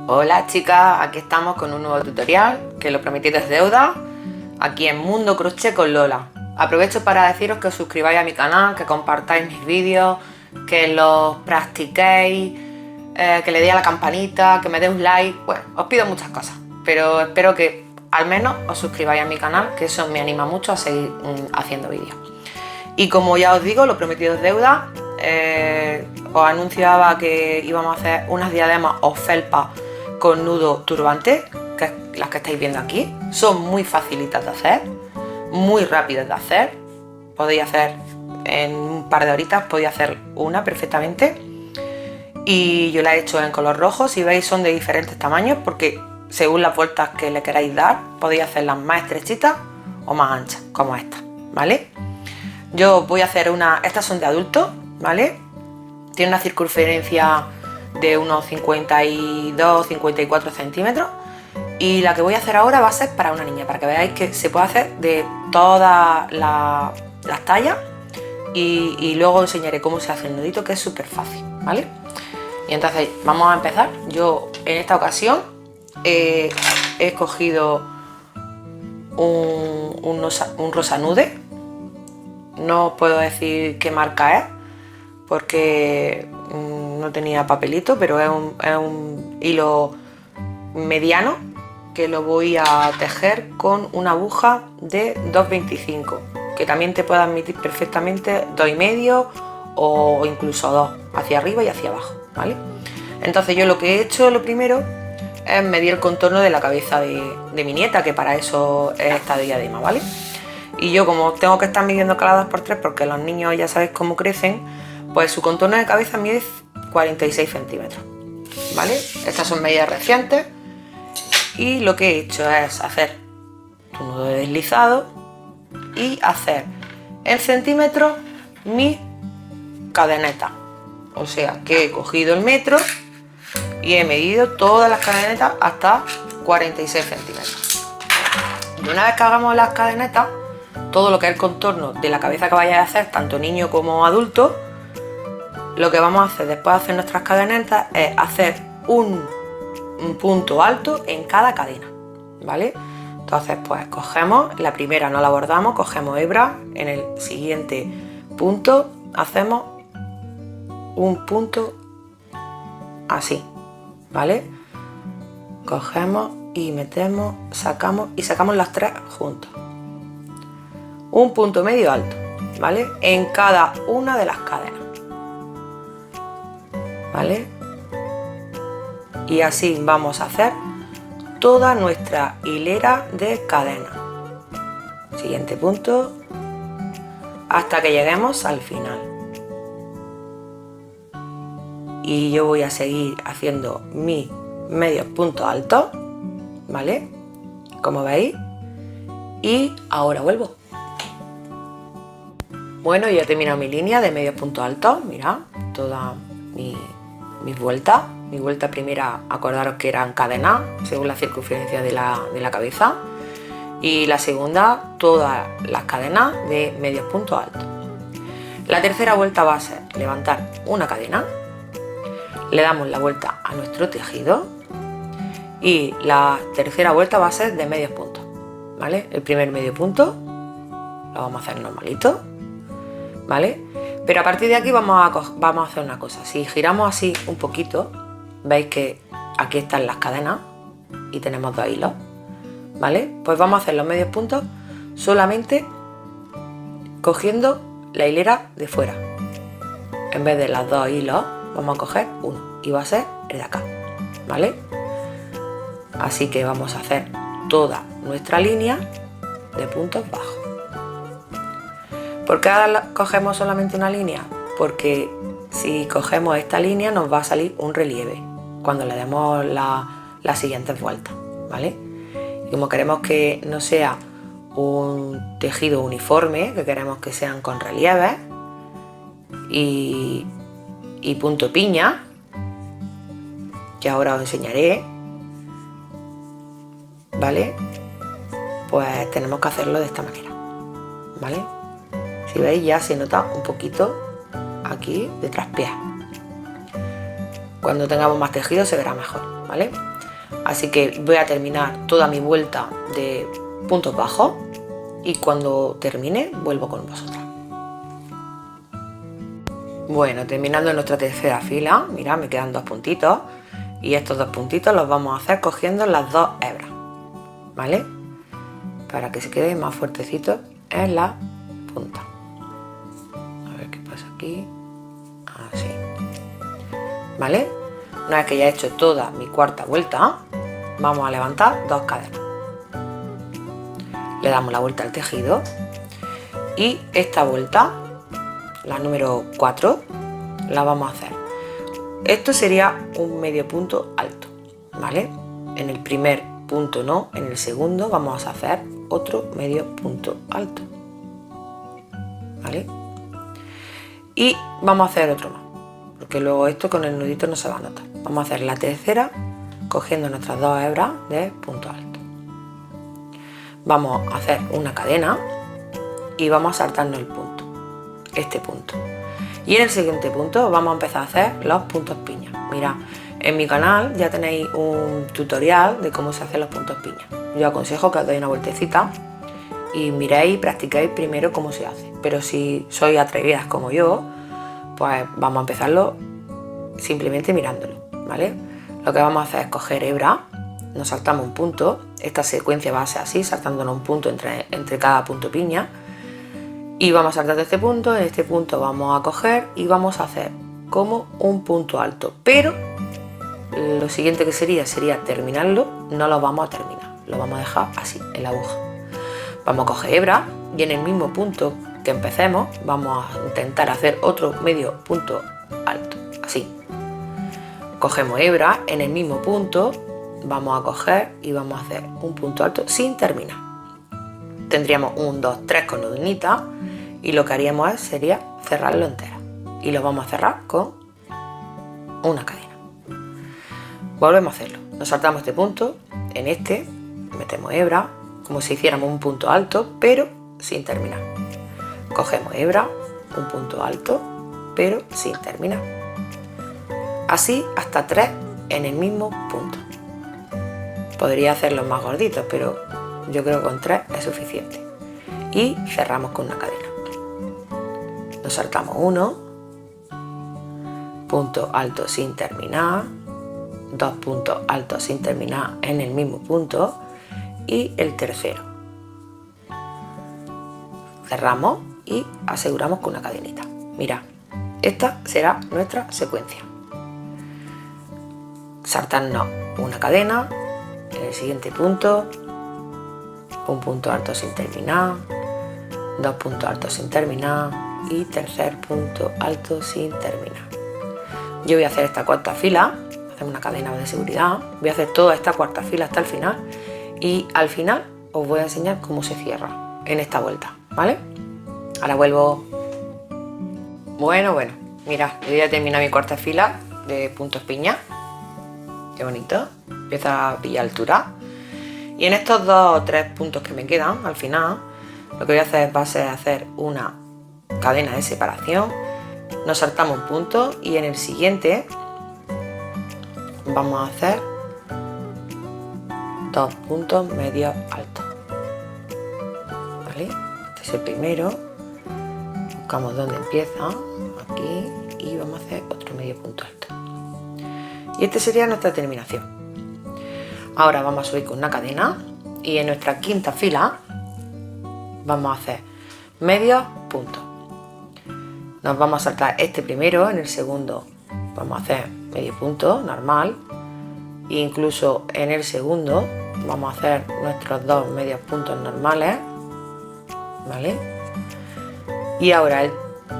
Hola chicas, aquí estamos con un nuevo tutorial, que lo prometido es deuda, aquí en Mundo Crochet con Lola. Aprovecho para deciros que os suscribáis a mi canal, que compartáis mis vídeos, que los practiquéis, que le deis a la campanita, que me deis un like. Bueno, os pido muchas cosas, pero espero que al menos os suscribáis a mi canal, que eso me anima mucho a seguir haciendo vídeos. Y como ya os digo, lo prometido es deuda. Os anunciaba que íbamos a hacer unas diademas o felpas con nudo turbante, que es las que estáis viendo aquí. Son muy facilitas de hacer, muy rápidas de hacer. Podéis hacer en un par de horitas, podéis hacer una perfectamente. Y yo la he hecho en color rojo. Si veis, son de diferentes tamaños, porque según las vueltas que le queráis dar, podéis hacerlas más estrechitas o más anchas, como esta, ¿vale? Yo voy a hacer estas son de adultos, ¿vale? Tiene una circunferencia de unos 52-54 centímetros. Y la que voy a hacer ahora va a ser para una niña, para que veáis que se puede hacer de todas las tallas. Y luego enseñaré cómo se hace el nudito, que es súper fácil, ¿vale? Y entonces vamos a empezar. Yo en esta ocasión he escogido un rosa nude. No os puedo decir qué marca es porque no tenía papelito, pero es un hilo mediano que lo voy a tejer con una aguja de 2,25, que también te puede admitir perfectamente 2,5 o incluso 2, hacia arriba y hacia abajo, ¿vale? Entonces yo lo que he hecho, lo primero, es medir el contorno de la cabeza de mi nieta, que para eso es esta diadema, ¿vale? Y yo, como tengo que estar midiendo cada 2×3 porque los niños ya sabéis cómo crecen, pues su contorno de cabeza mide 46 centímetros, ¿vale? Estas son medidas recientes. Y lo que he hecho es hacer un nudo de deslizado y hacer en centímetros mi cadeneta. O sea que he cogido el metro y he medido todas las cadenetas hasta 46 centímetros. Y una vez que hagamos las cadenetas, todo lo que es el contorno de la cabeza que vayáis a hacer, tanto niño como adulto, lo que vamos a hacer después de hacer nuestras cadenetas es hacer un punto alto en cada cadena, ¿vale? Entonces pues cogemos, la primera no la bordamos, cogemos hebra, en el siguiente punto hacemos un punto así, ¿vale? Cogemos y metemos, sacamos las tres juntas. Un punto medio alto, ¿vale? En cada una de las cadenas, ¿vale? Y así vamos a hacer toda nuestra hilera de cadenas. Siguiente punto, hasta que lleguemos al final. Y yo voy a seguir haciendo mis medios puntos altos, ¿vale? Como veis. Y ahora vuelvo. Bueno, ya he terminado mi línea de medios puntos altos. Mirad, todas mis vueltas. Mi vuelta primera, acordaros que eran cadenas según la circunferencia de la cabeza. Y la segunda, todas las cadenas de medios puntos altos. La tercera vuelta va a ser levantar una cadena. Le damos la vuelta a nuestro tejido. Y la tercera vuelta va a ser de medios puntos, ¿vale? El primer medio punto lo vamos a hacer normalito, ¿vale? Pero a partir de aquí vamos a hacer una cosa. Si giramos así un poquito, veis que aquí están las cadenas y tenemos dos hilos, ¿vale? Pues vamos a hacer los medios puntos solamente cogiendo la hilera de fuera. En vez de los dos hilos vamos a coger uno y va a ser el de acá, ¿vale? Así que vamos a hacer toda nuestra línea de puntos bajos. ¿Por qué ahora cogemos solamente una línea? Porque si cogemos esta línea nos va a salir un relieve cuando le demos las siguientes vueltas, ¿vale? Y como queremos que no sea un tejido uniforme, que queremos que sean con relieves y punto piña, que ahora os enseñaré, ¿vale? Pues tenemos que hacerlo de esta manera, ¿vale? Si veis, ya se nota un poquito aquí de traspiés. Cuando tengamos más tejido se verá mejor, ¿vale? Así que voy a terminar toda mi vuelta de puntos bajos y cuando termine vuelvo con vosotras. Bueno, terminando nuestra tercera fila, mirad, me quedan 2 puntitos y estos 2 puntitos los vamos a hacer cogiendo las 2 hebras, ¿vale? Para que se quede más fuertecito en la punta. A ver qué pasa aquí. Así. ¿Vale? Una vez que ya he hecho toda mi cuarta vuelta, vamos a levantar 2 cadenas. Le damos la vuelta al tejido y esta vuelta, la número 4, la vamos a hacer. Esto sería un medio punto alto, ¿vale? En el primer punto no, en el segundo vamos a hacer otro medio punto alto, ¿vale? Y vamos a hacer otro más, porque luego esto con el nudito no se va a notar. Vamos a hacer la tercera cogiendo nuestras 2 hebras de punto alto. Vamos a hacer una cadena y vamos a saltarnos el punto, este punto. Y en el siguiente punto vamos a empezar a hacer los puntos piña. Mirad, en mi canal ya tenéis un tutorial de cómo se hacen los puntos piña. Yo aconsejo que os deis una vueltecita y miréis y practiquéis primero cómo se hace. Pero si sois atrevidas como yo, pues vamos a empezarlo simplemente mirándolo, ¿vale? Lo que vamos a hacer es coger hebra, nos saltamos un punto, esta secuencia va a ser así, saltándonos un punto entre cada punto piña, y vamos a saltar de este punto, en este punto vamos a coger y vamos a hacer como un punto alto, pero lo siguiente que sería terminarlo, no lo vamos a terminar, lo vamos a dejar así, en la aguja. Vamos a coger hebra y en el mismo punto que empecemos vamos a intentar hacer otro medio punto alto, así. Cogemos hebra, en el mismo punto vamos a coger y vamos a hacer un punto alto sin terminar. Tendríamos 1, 2, 3 con nudinita y lo que haríamos sería cerrarlo entero y lo vamos a cerrar con una cadena. Volvemos a hacerlo, nos saltamos este punto, en este metemos hebra como si hiciéramos un punto alto pero sin terminar. Cogemos hebra, un punto alto pero sin terminar. Así hasta 3 en el mismo punto. Podría hacerlos más gorditos, pero yo creo que con 3 es suficiente. Y cerramos con una cadena. Nos saltamos 1, punto alto sin terminar, 2 puntos altos sin terminar en el mismo punto y el tercero. Cerramos y aseguramos con una cadenita. Mirad, esta será nuestra secuencia. Saltarnos una cadena, en el siguiente punto, un punto alto sin terminar, 2 puntos altos sin terminar y tercer punto alto sin terminar. Yo voy a hacer esta cuarta fila, hacer una cadena de seguridad, voy a hacer toda esta cuarta fila hasta el final y al final os voy a enseñar cómo se cierra en esta vuelta, ¿vale? Ahora vuelvo. Bueno, mirad, yo ya he terminado mi cuarta fila de puntos piña. Qué bonito, empieza a pillar altura. Y en estos 2 o 3 puntos que me quedan al final, lo que voy a hacer va a ser hacer una cadena de separación. Nos saltamos un punto y en el siguiente vamos a hacer 2 puntos medios altos. ¿Vale? Este es el primero. Buscamos dónde empieza, aquí, y vamos a hacer otro medio punto alto. Y esta sería nuestra terminación. Ahora vamos a subir con una cadena y en nuestra quinta fila vamos a hacer medios puntos. Nos vamos a saltar este primero, en el segundo vamos a hacer medio punto normal e incluso en el segundo vamos a hacer nuestros 2 medios puntos normales, ¿vale? Y ahora el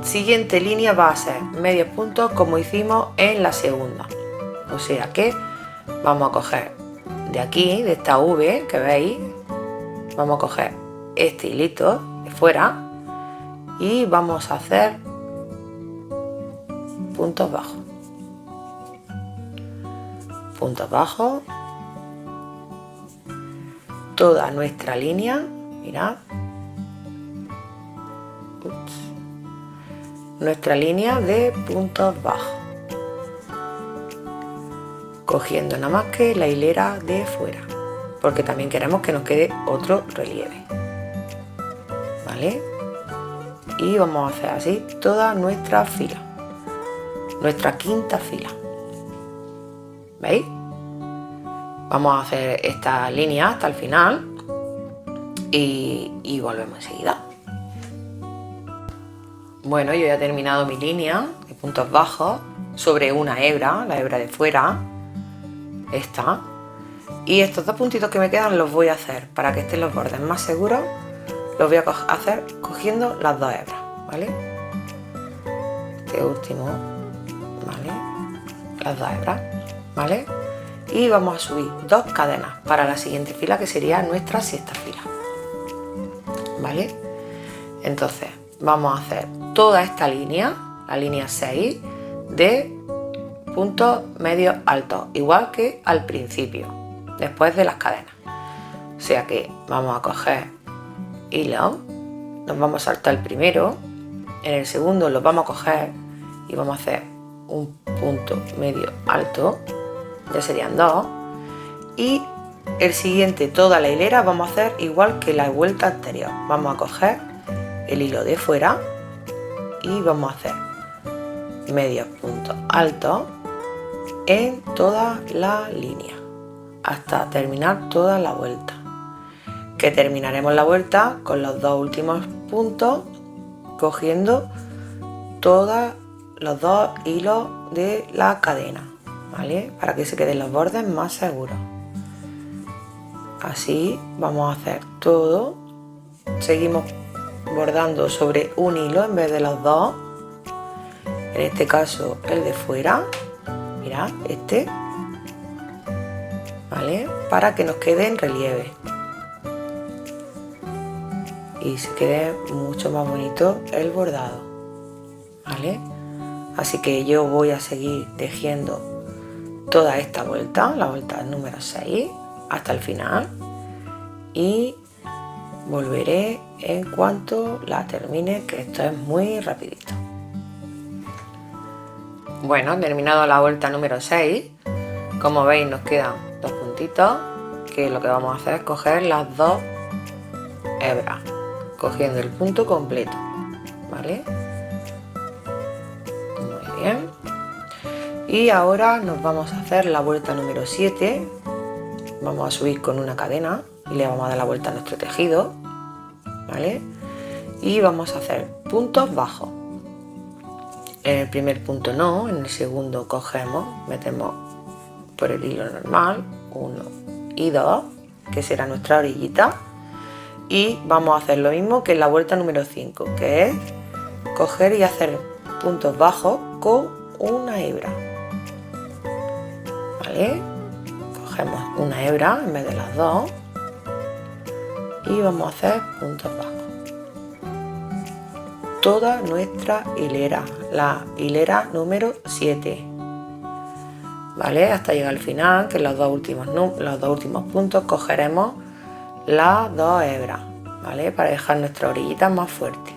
siguiente línea va a ser medios puntos como hicimos en la segunda. O sea que vamos a coger de aquí, de esta V que veis, vamos a coger este hilito de fuera y vamos a hacer puntos bajos. Puntos bajos. Toda nuestra línea, mirad. Nuestra línea de puntos bajos. cogiendo nada más que la hilera de fuera, porque también queremos que nos quede otro relieve, ¿vale? Y vamos a hacer así toda nuestra fila, nuestra quinta fila, ¿veis? Vamos a hacer esta línea hasta el final y volvemos enseguida. Bueno, yo ya he terminado mi línea de puntos bajos sobre una hebra, la hebra de fuera, esta, y estos dos puntitos que me quedan los voy a hacer para que estén los bordes más seguros. Los voy a hacer cogiendo las dos hebras, ¿vale? Este último, ¿vale? Las dos hebras, ¿vale? Y vamos a subir 2 cadenas para la siguiente fila, que sería nuestra sexta fila, ¿vale? Entonces vamos a hacer toda esta línea, la línea 6, de puntos medios altos, igual que al principio, después de las cadenas. O sea que vamos a coger hilo, nos vamos a saltar el primero, en el segundo lo vamos a coger y vamos a hacer un punto medio alto, ya serían 2, y el siguiente, toda la hilera, vamos a hacer igual que la vuelta anterior. Vamos a coger el hilo de fuera y vamos a hacer medios puntos altos en toda la línea hasta terminar toda la vuelta, que terminaremos la vuelta con los dos últimos puntos cogiendo todos los dos hilos de la cadena, ¿vale? Para que se queden los bordes más seguros. Así vamos a hacer todo. Seguimos bordando sobre un hilo en vez de los dos, en este caso el de fuera, mirad, este, ¿vale? Para que nos quede en relieve y se quede mucho más bonito el bordado, ¿vale? Así que yo voy a seguir tejiendo toda esta vuelta, la vuelta número 6, hasta el final, y volveré en cuanto la termine, que esto es muy rapidito. Bueno, terminado la vuelta número 6, como veis nos quedan 2 puntitos, que lo que vamos a hacer es coger las 2 hebras, cogiendo el punto completo, ¿vale? Muy bien. Y ahora nos vamos a hacer la vuelta número 7, vamos a subir con una cadena y le vamos a dar la vuelta a nuestro tejido, ¿vale? Y vamos a hacer puntos bajos. En el primer punto no, en el segundo cogemos, metemos por el hilo normal 1 y 2, que será nuestra orillita, y vamos a hacer lo mismo que en la vuelta número 5, que es coger y hacer puntos bajos con una hebra, ¿vale? Cogemos una hebra en vez de las dos y vamos a hacer puntos bajos. Toda nuestra hilera, la hilera número 7, ¿vale? Hasta llegar al final, que en los dos últimos puntos cogeremos las 2 hebras, ¿vale? Para dejar nuestra orillita más fuerte.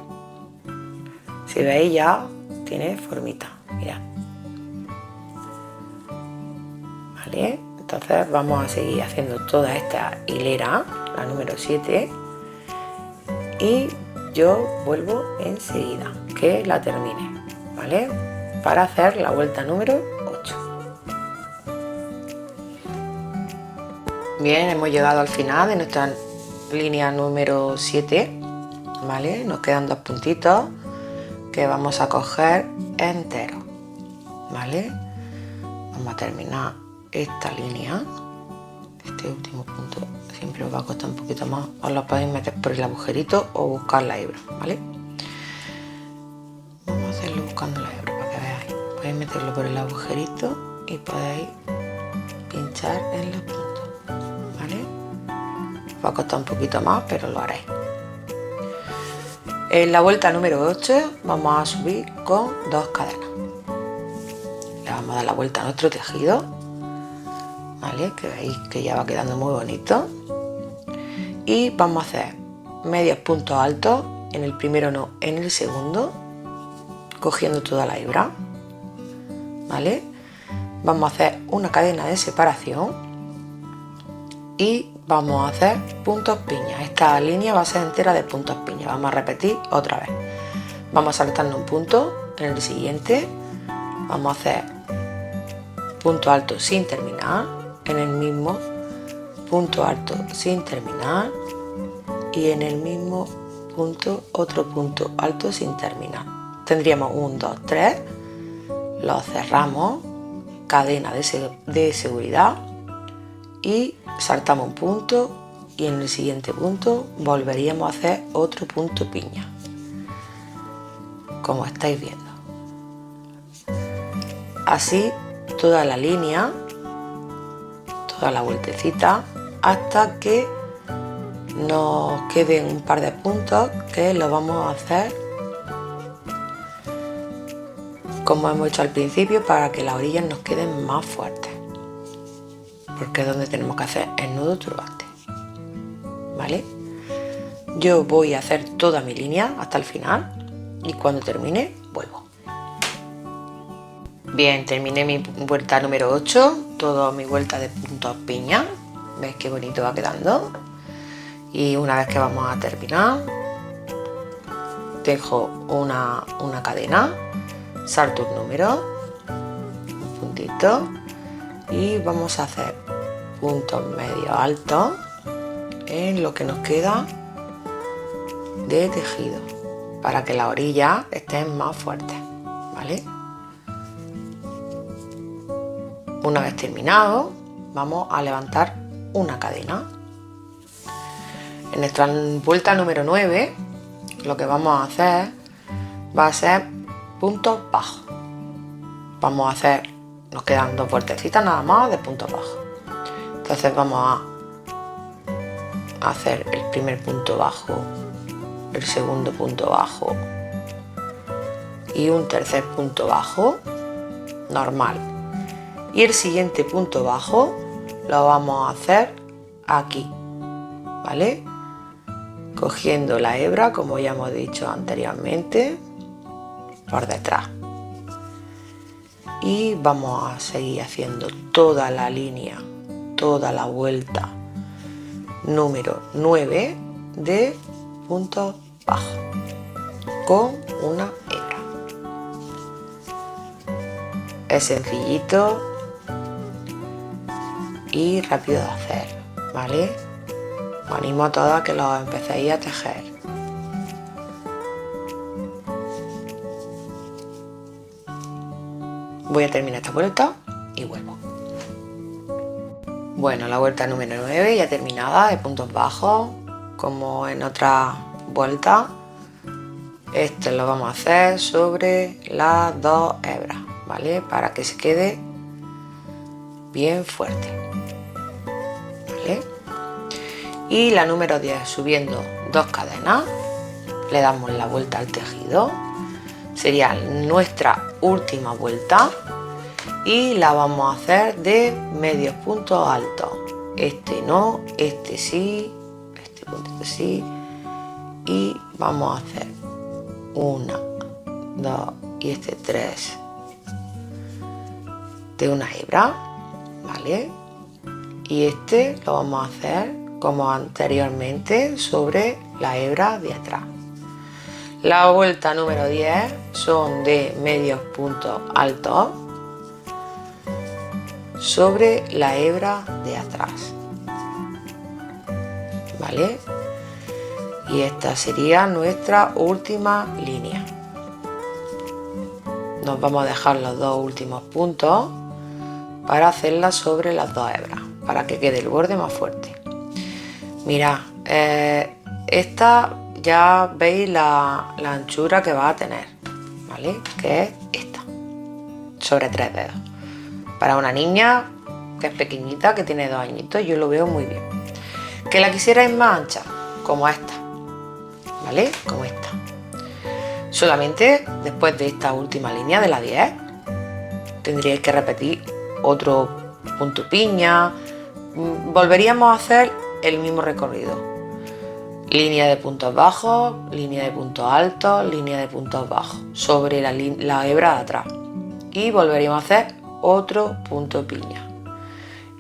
Si veis ya tiene formita, mirad, ¿vale? Entonces vamos a seguir haciendo toda esta hilera, la número 7, y yo vuelvo enseguida que la termine, ¿vale? Para hacer la vuelta número 8. Bien, hemos llegado al final de nuestra línea número 7, ¿vale? Nos quedan 2 puntitos que vamos a coger enteros, ¿vale? Vamos a terminar esta línea, este último punto siempre os va a costar un poquito más, os lo podéis meter por el agujerito o buscar la hebra, ¿vale? Vamos a hacerlo buscando la hebra para que veáis. Podéis meterlo por el agujerito y podéis pinchar en los puntos, ¿vale? Os va a costar un poquito más, pero lo haréis. En la vuelta número 8 vamos a subir con 2 cadenas. Le vamos a dar la vuelta a nuestro tejido, ¿vale? Que veis que ya va quedando muy bonito. Y vamos a hacer medios puntos altos, en el primero no, en el segundo, cogiendo toda la hebra, ¿vale? vamos a hacer una cadena de separación y vamos a hacer puntos piña. Esta línea va a ser entera de puntos piña. Vamos a repetir otra vez. Vamos saltando un punto, en el siguiente vamos a hacer punto alto sin terminar, en el mismo punto alto sin terminar y en el mismo punto otro punto alto sin terminar. Tendríamos 1, 2, 3, lo cerramos, cadena de seguridad y saltamos un punto y en el siguiente punto volveríamos a hacer otro punto piña, como estáis viendo. Así toda la línea, toda la vueltecita, hasta que nos queden un par de puntos que lo vamos a hacer como hemos hecho al principio, para que las orillas nos queden más fuertes, porque es donde tenemos que hacer el nudo turbante, ¿vale? Yo voy a hacer toda mi línea hasta el final y cuando termine vuelvo. Bien, terminé mi vuelta número 8, toda mi vuelta de puntos piña. ¿Veis qué bonito va quedando? Y una vez que vamos a terminar, dejo una cadena, salto un número, un puntito y vamos a hacer puntos medio altos en lo que nos queda de tejido para que las orillas estén más fuertes, ¿vale? Una vez terminado, vamos a levantar una cadena. En nuestra vuelta número 9, lo que vamos a hacer va a ser puntos bajos. Vamos a hacer, nos quedan 2 vueltecitas nada más de puntos bajos. Entonces vamos a hacer el primer punto bajo, el segundo punto bajo y un tercer punto bajo normal. Y el siguiente punto bajo lo vamos a hacer aquí, ¿vale? Cogiendo la hebra, como ya hemos dicho anteriormente, por detrás. Y vamos a seguir haciendo toda la línea, toda la vuelta número 9 de puntos bajos con una hebra. Es sencillito y rápido de hacer, ¿vale? Os animo a todas a que lo empecéis a tejer. Voy a terminar esta vuelta y vuelvo. Bueno, la vuelta número 9 ya terminada, de puntos bajos, como en otra vuelta. Esto lo vamos a hacer sobre las 2 hebras, ¿vale? Para que se quede bien fuerte, ¿vale? Y la número 10, subiendo 2 cadenas, le damos la vuelta al tejido. Sería nuestra última vuelta y la vamos a hacer de medios puntos altos. Este no, este sí, este puntito sí. Y vamos a hacer 1, 2 y este 3 de una hebra, ¿vale? Y este lo vamos a hacer como anteriormente sobre la hebra de atrás. La vuelta número 10 son de medios puntos altos sobre la hebra de atrás, ¿vale? Y esta sería nuestra última línea. Nos vamos a dejar los 2 últimos puntos para hacerla sobre las 2 hebras, para que quede el borde más fuerte. Mirad, esta ya veis la anchura que va a tener, ¿vale? Que es esta, sobre 3 dedos. Para una niña que es pequeñita, que tiene 2 añitos, yo lo veo muy bien. Que la quisierais más ancha, como esta, ¿vale? Como esta. Solamente después de esta última línea de la 10 tendríais que repetir otro punto piña. Volveríamos a hacer el mismo recorrido: línea de puntos bajos, línea de puntos altos, línea de puntos bajos sobre la hebra de atrás, y volveríamos a hacer otro punto piña.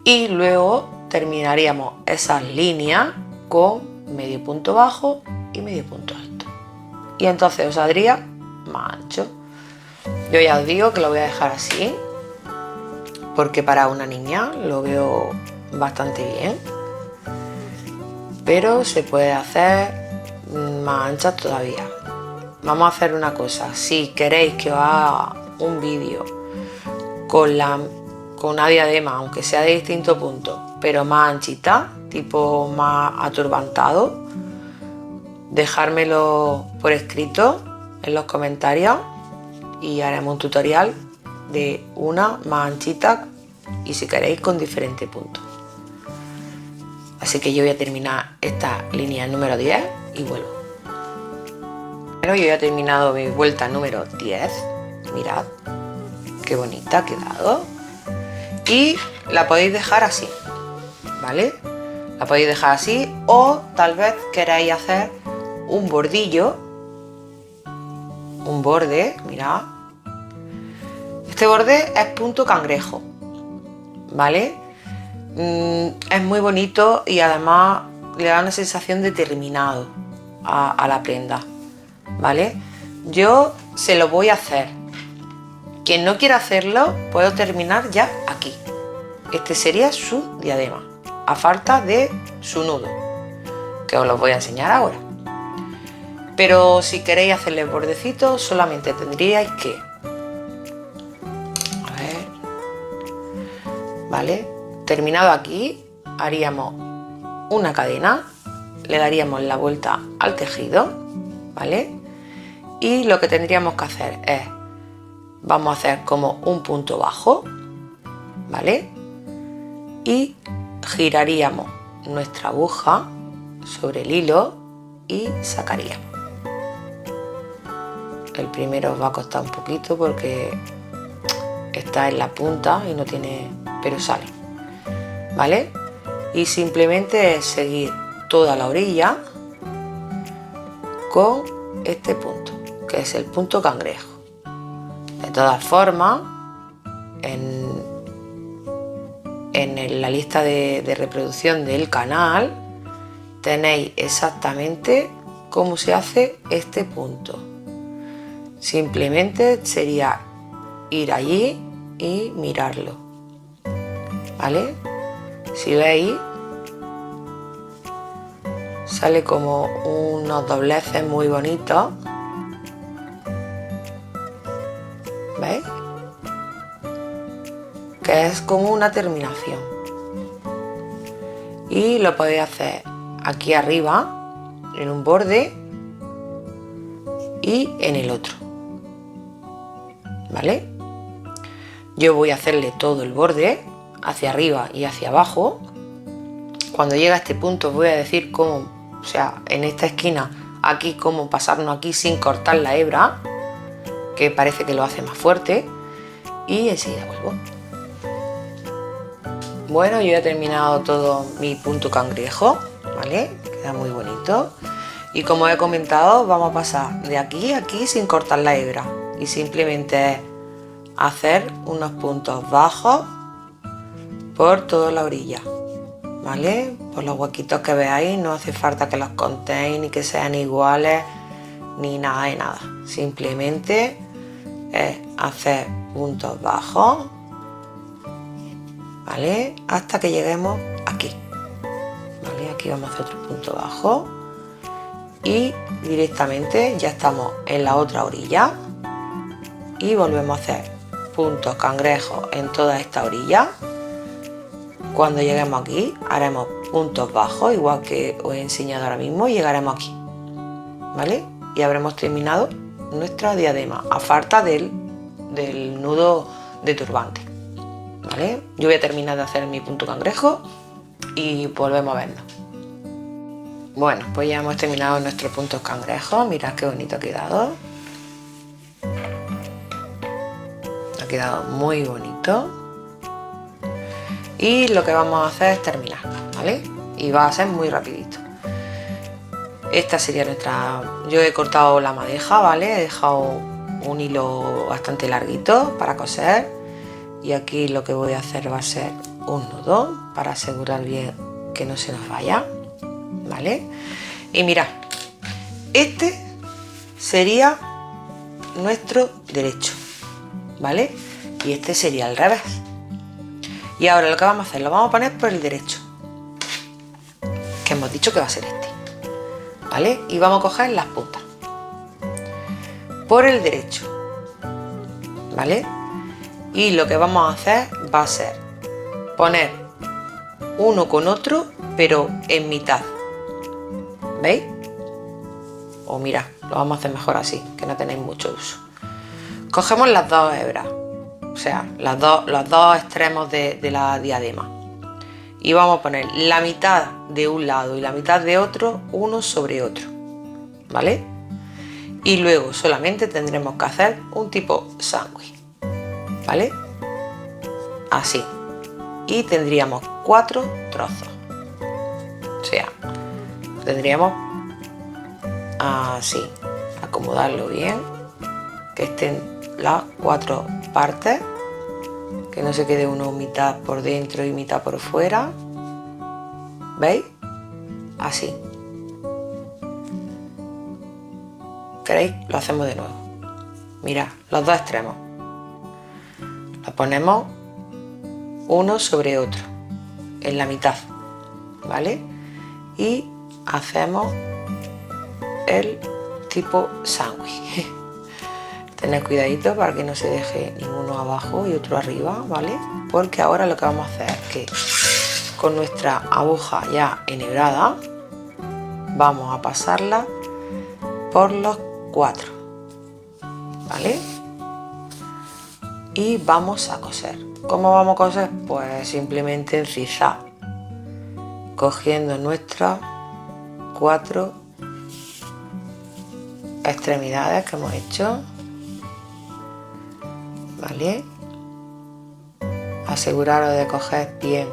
Y luego terminaríamos esas líneas con medio punto bajo y medio punto alto. Y entonces os saldría más ancho. Yo ya os digo que lo voy a dejar así, porque para una niña lo veo bastante bien, pero se puede hacer más anchas todavía. Vamos a hacer una cosa: si queréis que os haga un vídeo con una diadema, aunque sea de distinto punto, pero más anchita, tipo más aturbantado, dejármelo por escrito en los comentarios y haremos un tutorial de una más anchita, y si queréis con diferente punto. Así que yo voy a terminar esta línea número 10 y vuelvo. Bueno, yo ya he terminado mi vuelta número 10. Mirad qué bonita ha quedado. Y la podéis dejar así, ¿vale? La podéis dejar así, o tal vez queráis hacer un bordillo, un borde, mirad. Este borde es punto cangrejo, ¿vale? Es muy bonito y además le da una sensación de terminado a la prenda, ¿vale? Yo se lo voy a hacer. Quien no quiera hacerlo, puedo terminar ya aquí. Este sería su diadema, a falta de su nudo, que os lo voy a enseñar ahora. Pero si queréis hacerle el bordecito, solamente tendríais que... A ver... ¿Vale? Terminado aquí, haríamos una cadena, le daríamos la vuelta al tejido, ¿vale? Y lo que tendríamos que hacer es, vamos a hacer como un punto bajo, ¿vale? Y giraríamos nuestra aguja sobre el hilo y sacaríamos. El primero os va a costar un poquito porque está en la punta y no tiene, pero sale, ¿vale? Y simplemente es seguir toda la orilla con este punto, que es el punto cangrejo. De todas formas, en la lista de reproducción del canal tenéis exactamente cómo se hace este punto. Simplemente sería ir allí y mirarlo, ¿vale? Si veis, sale como unos dobleces muy bonitos, ¿veis? Que es como una terminación. Y lo podéis hacer aquí arriba, en un borde, y en el otro, ¿vale? Yo voy a hacerle todo el borde hacia arriba y hacia abajo. Cuando llegue a este punto os voy a decir cómo, o sea, en esta esquina, aquí, cómo pasarnos aquí sin cortar la hebra, que parece que lo hace más fuerte, y enseguida vuelvo. Bueno, yo he terminado todo mi punto cangrejo, ¿vale? Queda muy bonito. Y como he comentado, vamos a pasar de aquí a aquí sin cortar la hebra, y simplemente es hacer unos puntos bajos por toda la orilla, ¿vale? Por los huequitos que veáis, no hace falta que los contéis ni que sean iguales ni nada de nada. Simplemente es hacer puntos bajos, ¿vale? Hasta que lleguemos aquí, ¿vale? Aquí vamos a hacer otro punto bajo y directamente ya estamos en la otra orilla y volvemos a hacer puntos cangrejos en toda esta orilla. Cuando lleguemos aquí haremos puntos bajos, igual que os he enseñado ahora mismo, y llegaremos aquí, ¿vale? Y habremos terminado nuestra diadema, a falta del nudo de turbante, ¿vale? Yo voy a terminar de hacer mi punto cangrejo y volvemos a vernos. Bueno, pues ya hemos terminado nuestros puntos cangrejos. Mirad qué bonito ha quedado. Ha quedado muy bonito. Y lo que vamos a hacer es terminar, ¿vale? Y va a ser muy rapidito. Esta sería nuestra... Yo he cortado la madeja, ¿vale? He dejado un hilo bastante larguito para coser. y aquí lo que voy a hacer va a ser un nudo para asegurar bien que no se nos vaya, ¿vale? Y mirad, este sería nuestro derecho, ¿vale? Y este sería al revés. Y ahora lo que vamos a hacer, lo vamos a poner por el derecho, que hemos dicho que va a ser este, ¿vale? Y vamos a coger las puntas por el derecho, ¿vale? Y lo que vamos a hacer va a ser poner uno con otro, pero en mitad, ¿veis? O mirad, lo vamos a hacer mejor así, que no tenéis mucho uso. Cogemos las dos hebras, o sea, los dos extremos de la diadema, y vamos a poner la mitad de un lado y la mitad de otro, uno sobre otro, ¿vale? Y luego solamente tendremos que hacer un tipo sándwich, ¿vale? Así. Y tendríamos 4 trozos. O sea, tendríamos así, acomodarlo bien, que estén las 4 partes, que no se quede uno mitad por dentro y mitad por fuera. ¿Veis? Así. ¿Queréis? Lo hacemos de nuevo. Mirad, los dos extremos. Lo ponemos uno sobre otro, en la mitad, ¿vale? Y hacemos el tipo sándwich. Tened cuidadito para que no se deje ninguno abajo y otro arriba, ¿vale? Porque ahora lo que vamos a hacer es que con nuestra aguja ya enhebrada vamos a pasarla por los 4, ¿vale? Y vamos a coser. ¿Cómo vamos a coser? Pues simplemente en zigzag, cogiendo nuestras 4 extremidades que hemos hecho, ¿vale? Aseguraros de coger bien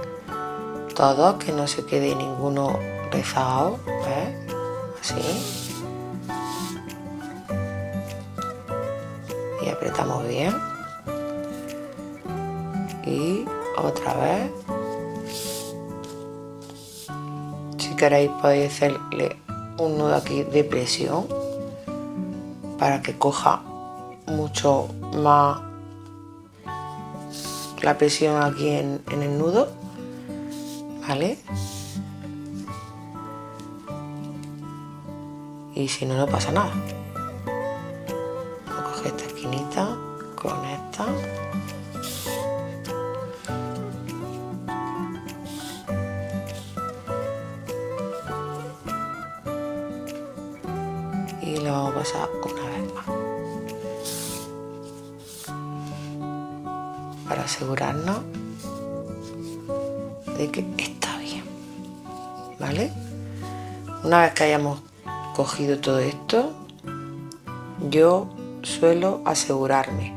todos, que no se quede ninguno rezagado, ¿ves? Así. Y apretamos bien. Y otra vez. Si queréis podéis hacerle un nudo aquí de presión para que coja mucho más la presión aquí en el nudo, ¿vale? Y si no, no pasa nada. Voy a coger esta esquinita con esta. Y lo vamos a pasar una vez más para asegurarnos de que está bien, ¿vale? Una vez que hayamos cogido todo esto, yo suelo asegurarme,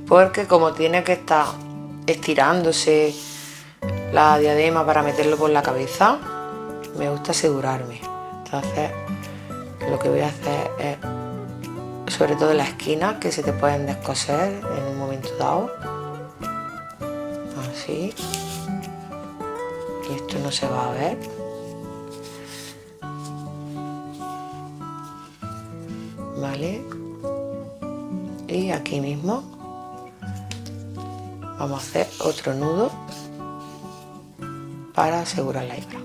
porque como tiene que estar estirándose la diadema para meterlo por la cabeza, me gusta asegurarme. Entonces lo que voy a hacer es, sobre todo en la esquina, que se te pueden descoser en un momento dado, así, y esto no se va a ver, ¿vale? Y aquí mismo vamos a hacer otro nudo para asegurar la hebra.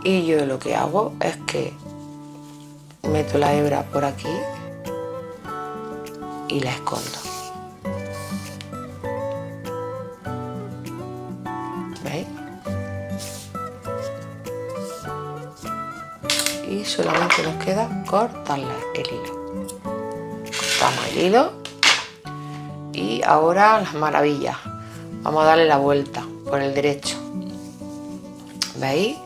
Y yo lo que hago es que meto la hebra por aquí y la escondo. ¿Veis? Y solamente nos queda cortarle el hilo. Cortamos el hilo y ahora las maravillas. Vamos a darle la vuelta por el derecho. ¿Veis?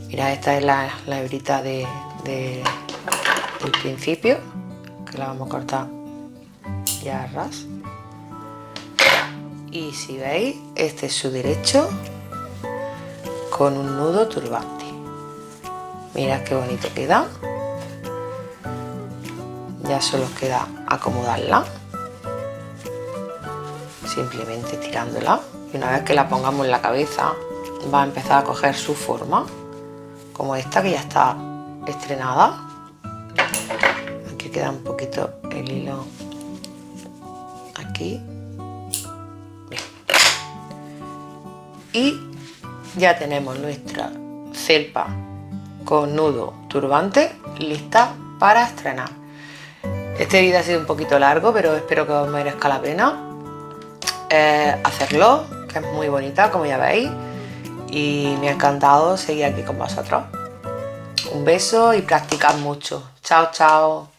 Mira, esta es la hebrita del principio, que la vamos a cortar ya a ras. Y si veis, este es su derecho con un nudo turbante. Mirad qué bonito queda. Ya solo queda acomodarla. simplemente estirándola, y una vez que la pongamos en la cabeza va a empezar a coger su forma, como esta que ya está estrenada. Aquí queda un poquito el hilo aquí. Bien. Y ya tenemos nuestra felpa con nudo turbante lista para estrenar. Este vídeo ha sido un poquito largo, pero espero que os merezca la pena hacerlo, que es muy bonita, como ya veis, y me ha encantado seguir aquí con vosotros. Un beso y practicad mucho. Chao, chao.